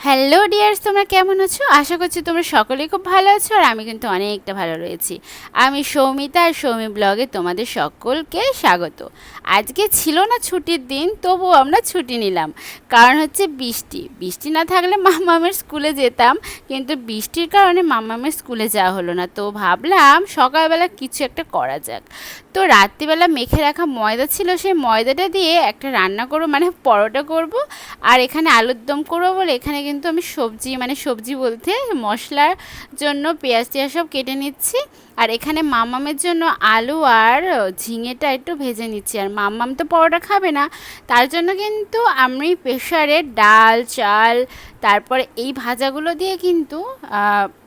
Hello dears, তোমরা কেমন আছো? আশা করছি তোমরা সকলেই খুব ভালো আছো, আর আমি কিন্তু অনেকটা ভালো রয়েছি। আমি সৌমিতা, আর সৌমি ব্লগে তোমাদের সকলকে স্বাগত। আজকে ছিল না ছুটির দিন, তবুও আমরা ছুটি নিলাম। কারণ হচ্ছে বৃষ্টি। বৃষ্টি না থাকলে মামামের স্কুলে যেতাম, কিন্তু বৃষ্টির কারণে মামামের স্কুলে যাওয়া হলো না। তো ভাবলাম সকালবেলা কিছু একটা করা যাক। তো রাত্রিবেলা মেখে রাখা ময়দা ছিল, সেই ময়দাটা দিয়ে একটা রান্না করবো, মানে পরোটা করব। আর এখানে আলুর দম করবো বলে এখানে কিন্তু আমি সবজি বলতে মশলার জন্য পেঁয়াজ টিয়াজ সব কেটে নিচ্ছি। আর এখানে মাম্মামের জন্য আলু আর ঝিঙেটা একটু ভেজে নিচ্ছি। আর মাম্মাম তো পরোটা খাবে না, তার জন্য কিন্তু আমি প্রেশারে ডাল চাল তারপরে এই ভাজাগুলো দিয়ে কিন্তু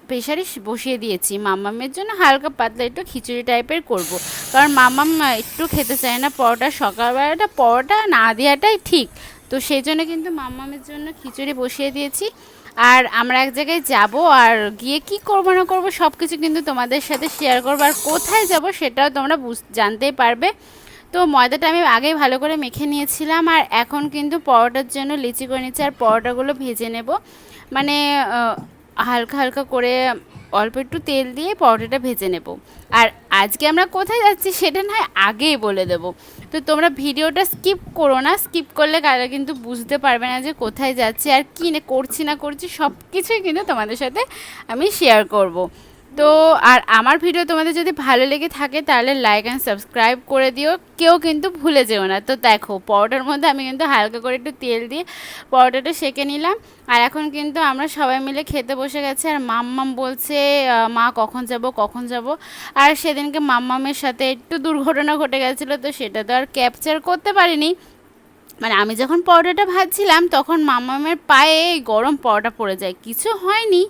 প্রেশারে বসিয়ে দিয়েছি। মাম্মামের জন্য হালকা পাতলা একটু খিচুড়ি টাইপের করব। কারণ মাম্মাম একটু খেতে চায় না পরোটা, সকালবেলাটা পরোটা না দেওয়াটাই ঠিক। তো সেই জন্য কিন্তু মাম্মামের জন্য খিচুড়ি বসিয়ে দিয়েছি। আর আমরা এক জায়গায় যাব, আর গিয়ে কি করবো না করবো সব কিছু কিন্তু তোমাদের সাথে শেয়ার করবো। আর কোথায় যাব সেটাও তোমরা জানতেই পারবে। তো ময়দাটা আমি আগেই ভালো করে মেখে নিয়েছিলাম, আর এখন কিন্তু পরোটার জন্য লিচি করে নিচ্ছি। আর পরোটাগুলো ভেজে নেব, মানে হালকা হালকা করে অল্প একটু তেল দিয়ে পরোটাটা ভেজে নেব। আর আজকে আমরা কোথায় যাচ্ছি সেটা নয় আগেই বলে দেব। তো তোমরা ভিডিওটা স্কিপ করো না, স্কিপ করলে কারা কিন্তু বুঝতে পারবে না যে কোথায় যাচ্ছি আর কী করছি না করছি, সব কিছুই কিন্তু তোমাদের সাথে আমি শেয়ার করব। তো আর আমার ভিডিও তোমাদের যদি ভালো লেগে থাকে তাহলে লাইক অ্যান্ড সাবস্ক্রাইব করে দিও, কেউ কিন্তু ভুলে যেও না। তো দেখো পরোটার মধ্যে আমি কিন্তু হালকা করে একটু তেল দিয়ে পরোটাটা সেঁকে নিলাম। আর এখন কিন্তু আমরা সবাই মিলে খেতে বসে গেছি। আর মাম্মাম বলছে মা কখন যাব কখন যাব। আর সেদিনকে মাম্মামের সাথে একটু দুর্ঘটনা ঘটে গেছিলো, তো সেটা তো আর ক্যাপচার করতে পারিনি। মানে আমি যখন পরোটাটা ভাজছিলাম তখন মাম্মামের পায়ে গরম পরোটা পড়ে যায়, কিছু হয়নি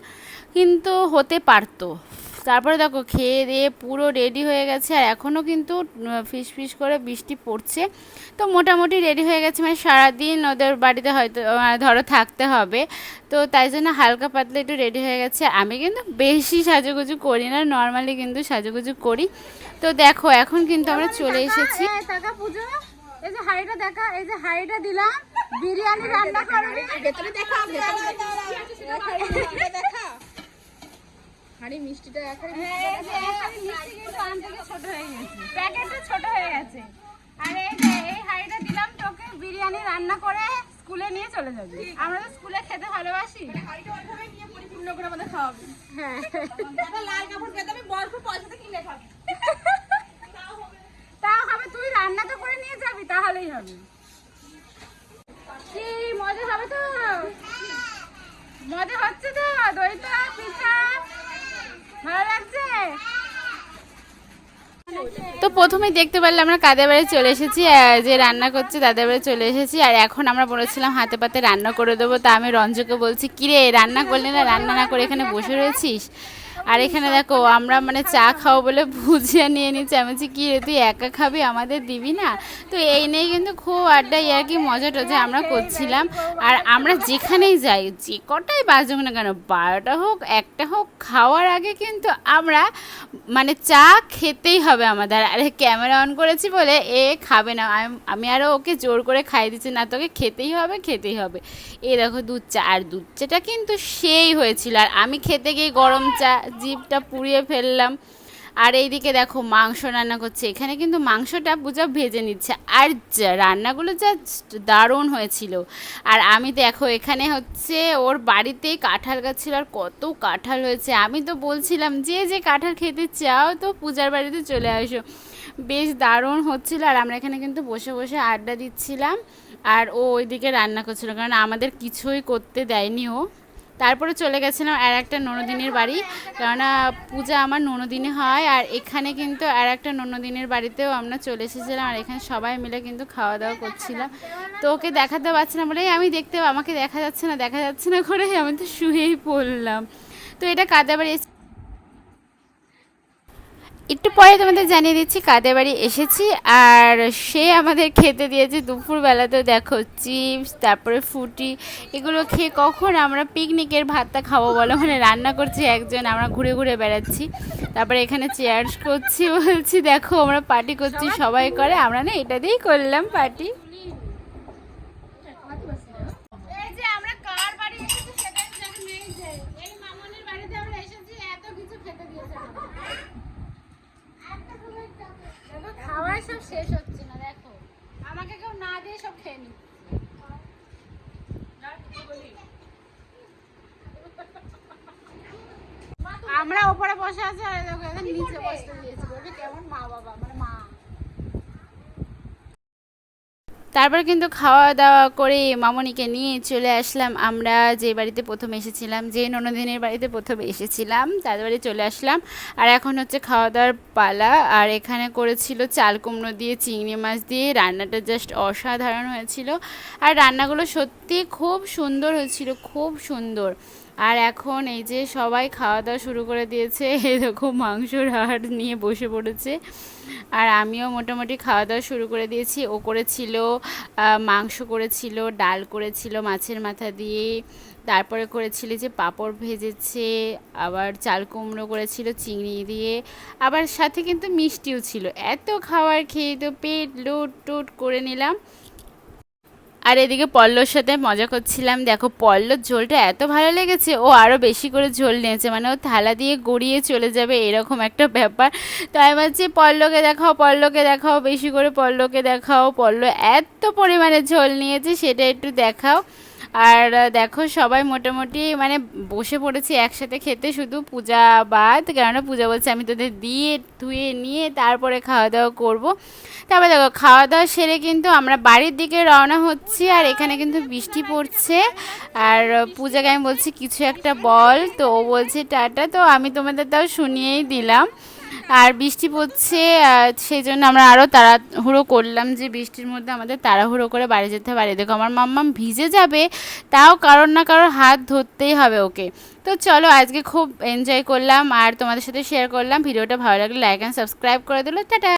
কিন্তু হতে পারতো। তারপরে দেখো খেয়ে দিয়ে পুরো রেডি হয়ে গেছে, আর এখনও কিন্তু ফিস ফিস করে বৃষ্টি পড়ছে। তো মোটামুটি রেডি হয়ে গেছে, মানে সারাদিন ওদের বাড়িতে হয়তো ধরো থাকতে হবে। তো তাই জন্য হালকা পাতলা একটু রেডি হয়ে গেছে। আমি কিন্তু বেশি সাজুগুজু করি না, নর্মালি কিন্তু সাজুগুজু করি। তো দেখো এখন কিন্তু আমরা চলে এসেছি। এই যে হাঁড়িটা দেখা, এই যে হাঁড়িটা দিলাম, বিরিয়ানি রান্না করবি। ভেতরে দেখা, হাঁড়ি মিষ্টিটা এখন মিষ্টি কিন্তু আন থেকে ছোট হয়ে গেছে, প্যাকেটটা ছোট হয়ে গেছে। আর এই যে এই হাঁড়িটা দিলাম তোকে, বিরিয়ানি রান্না করে স্কুলে নিয়ে চলে যাবি। আমরা তো স্কুলে খেতে ভালোবাসি, হাঁড়িটা ওইভাবে নিয়ে পরিপূর্ণ করে আমাদের খাওয়াবি। হ্যাঁ, লাল কাপড় পেতে আমি বরফ পয়সাতে কিনে খাবি। তাও হবে, তুই রান্না তো করে নিয়ে যাবি, তাহলেই হবে। কি মজা হবে তো, মজা হচ্ছে তো, দইটা পিঠা ভালো লাগছে। তো প্রথমেই দেখতে পারলে আমরা কাদের বাড়ি চলে এসেছি, যে রান্না করছে তাদের বাড়ি চলে এসেছি। আর এখন আমরা বলেছিলাম হাতে পাতে রান্না করে দেবো। তা আমি রঞ্জুকে বলছি, কিরে রান্না করলি না, রান্না না করে এখানে বসে রয়েছিস। আর এখানে দেখো আমরা মানে চা খাও বলে ভুজিয়া নিয়ে নিচ্ছি। আমি বলছি কী রে তুই একা খাবি, আমাদের দিবি না? তো এই নিয়ে কিন্তু খুব আড্ডা আর কি মজা টজা আমরা করছিলাম। আর আমরা যেখানেই যাই, যে কটাই বাজুক না কেন, 12টা হোক 1টা হোক, খাওয়ার আগে কিন্তু আমরা মানে চা খেতেই হবে আমাদের। আরে ক্যামেরা অন করেছি বলে এ খাবে না, আমি আরও ওকে জোর করে খাই দিচ্ছি, না তোকে খেতেই হবে খেতেই হবে। এই দেখো দুধ চা, আর দুধ চাটা কিন্তু সেই হয়েছিল। আর আমি খেতে গিয়ে গরম চা জিভটা পুড়িয়ে ফেললাম। আর এইদিকে দেখো মাংস রান্না করছে, এখানে কিন্তু মাংসটা পূজা ভেজে নিচ্ছে। আর রান্নাগুলো জাস্ট দারুণ হয়েছিল। আর আমি দেখো এখানে হচ্ছে ওর বাড়িতেই কাঁঠাল গাছ ছিল, আর কত কাঁঠাল হয়েছে। আমি তো বলছিলাম যে যে কাঁঠাল খেতে চাও তো পূজার বাড়িতে চলে আসো, বেশ দারুণ হচ্ছিল। আর আমরা এখানে কিন্তু বসে বসে আড্ডা দিচ্ছিলাম, আর ও ওইদিকে রান্না করছিল, কারণ আমাদের কিছুই করতে দেয়নি ও। তারপরে চলে গেছিলাম আর একটা ননদিনীর বাড়ি, কেননা পূজা আমার ননদিনী হয়। আর এখানে কিন্তু আর একটা ননদিনীর বাড়িতেও আমরা চলে এসেছিলাম, আর এখানে সবাই মিলে কিন্তু খাওয়া দাওয়া করছিলাম। তো ওকে দেখাতে পারছি না বলে আমি দেখতে, আমাকে দেখা যাচ্ছে না করে আমি তো শুয়েই পড়লাম। তো এটা কাদের বাড়ি, একটু পরে তোমাদের জানিয়ে দিচ্ছি কাদের বাড়ি এসেছি। আর সে আমাদের খেতে দিয়েছে দুপুরবেলাতেও দেখো চিপস তারপরে ফুটি, এগুলো খেয়ে কখন আমরা পিকনিকের ভাতটা খাবো বলো, মানে রান্না করছি একজন, আমরা ঘুরে ঘুরে বেড়াচ্ছি। তারপরে এখানে চেয়ার্স করছি, বলছি দেখো আমরা পার্টি করছি, সবাই করে, আমরা না এটা দিয়েই করলাম পার্টি। এই যে আমরা কার বাড়ি এসেছি সেটাই আমরা ওপরে বসে আছি আর এদের নিচে বসতে দিয়েছি, বলে কেমন মা বাবা মানে মা। তারপর কিন্তু খাওয়া দাওয়া করে মামনিকে নিয়ে চলে আসলাম আমরা যে বাড়িতে প্রথম এসেছিলাম, যে ননদিনের বাড়িতে প্রথম এসেছিলাম তাদের বাড়ি চলে আসলাম। আর এখন হচ্ছে খাওয়া দাওয়ার পালা। আর এখানে করেছিল চাল কুমড়ো দিয়ে চিংড়ি মাছ দিয়ে, রান্নাটা জাস্ট অসাধারণ হয়েছিল। আর রান্নাগুলো সত্যি খুব সুন্দর হয়েছিল, খুব সুন্দর। আর এখন এই যে সবাই খাওয়া দাওয়া শুরু করে দিয়েছে, এই দেখো মাংসর হাড় নিয়ে বসে পড়েছে। আর আমিও মোটামুটি খাওয়া দাওয়া শুরু করে দিয়েছি। ও করেছিল মাংস করেছিল, ডাল করেছিল মাছের মাথা দিয়ে, তারপরে করেছিল যে পাঁপড় ভেজেছে, আবার চাল কুমড়ো করেছিল চিংড়ি দিয়ে, আবার সাথে কিন্তু মিষ্টিও ছিল। এত খাবার খেয়ে তো পেট লুট টুট করে নিলাম। আর এদিকে পল্লর সাথে মজা করছিলাম। দেখো পল্লর ঝোলটা এত ভালো লেগেছে, ও আরও বেশি করে ঝোল নিয়েছে, মানে ও থালা দিয়ে গড়িয়ে চলে যাবে এরকম একটা ব্যাপার। তো আমি বলছি পল্লকে দেখাও, পল্লকে দেখাও, বেশি করে পল্লকে দেখাও, পল্ল এত পরিমাণে ঝোল নিয়েছে সেটা একটু দেখাও। আর দেখো সবাই মোটামুটি মানে বসে পড়েছি একসাথে খেতে, শুধু পূজা বাদ, কেননা পূজা বলছে আমি তোদের দিয়ে ধুয়ে নিয়ে তারপরে খাওয়া দাওয়া করবো। তারপরে দেখো খাওয়া দাওয়া সেরে কিন্তু আমরা বাড়ির দিকে রওনা হচ্ছি। আর এখানে কিন্তু বৃষ্টি পড়ছে। আর পূজাকে আমি বলছি কিছু একটা বল, তো ও বলছে টাটা, তো আমি তোমাদের তাও শুনিয়েই দিলাম। আর বৃষ্টি পড়ছে, সেই জন্য আমরা আরও তাড়াহুড়ো করলাম যে বৃষ্টির মধ্যে আমাদের তাড়াহুড়ো করে বাড়ি যেতে পারে। দেখো আমার মাম্মাম ভিজে যাবে, তাও কারোর না কারোর হাত ধরতেই হবে ওকে। তো চলো আজকে খুব এনজয় করলাম আর তোমাদের সাথে শেয়ার করলাম। ভিডিওটা ভালো লাগলে লাইক অ্যান্ড সাবস্ক্রাইব করে দিলো। টাটা।